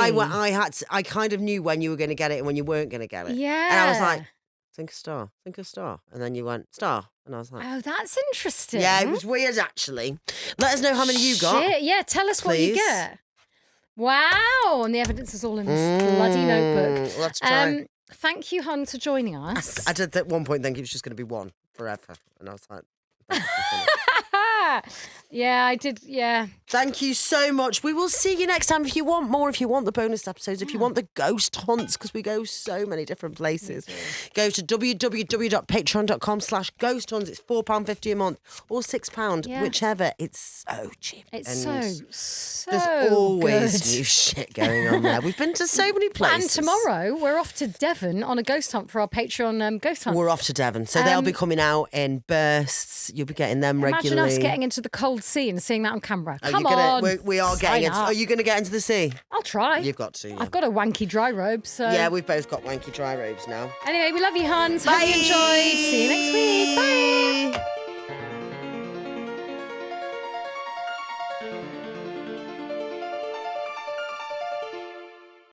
I kind of knew when you were going to get it and when you weren't going to get it. Yeah. And I was like, think a star. And then you went, star. And I was like, oh, that's interesting. yeah, it was weird, actually. Let us know how many you got. Shit, yeah, tell us what you please. get. Wow. And the evidence is all in this bloody notebook. Let's try. Thank you, Huns, for joining us. I did at one point think it was just going to be 1 forever. And I was like, yeah, I did. Yeah. thank you so much. We will see you next time. If you want more, if you want the bonus episodes, if you want the ghost hunts, because we go so many different places, go to www.patreon.com/ghost hunts. It's £4.50 a month or £6, whichever. It's so cheap. It's so there's always good. new shit going on there. We've been to so many places. And tomorrow we're off to Devon on a ghost hunt for our Patreon ghost hunt. We're off to Devon, so they'll be coming out in bursts. You'll be getting them regularly. Imagine us getting into the cold sea and seeing that on camera. Come on. on. We are getting into. Are you going to get into the sea? I'll try. You've got to. Yeah. I've got a wanky dry robe, so. Yeah, we've both got wanky dry robes now. Anyway, we love you, Huns. Bye. Hope you enjoyed. See you next week. Bye.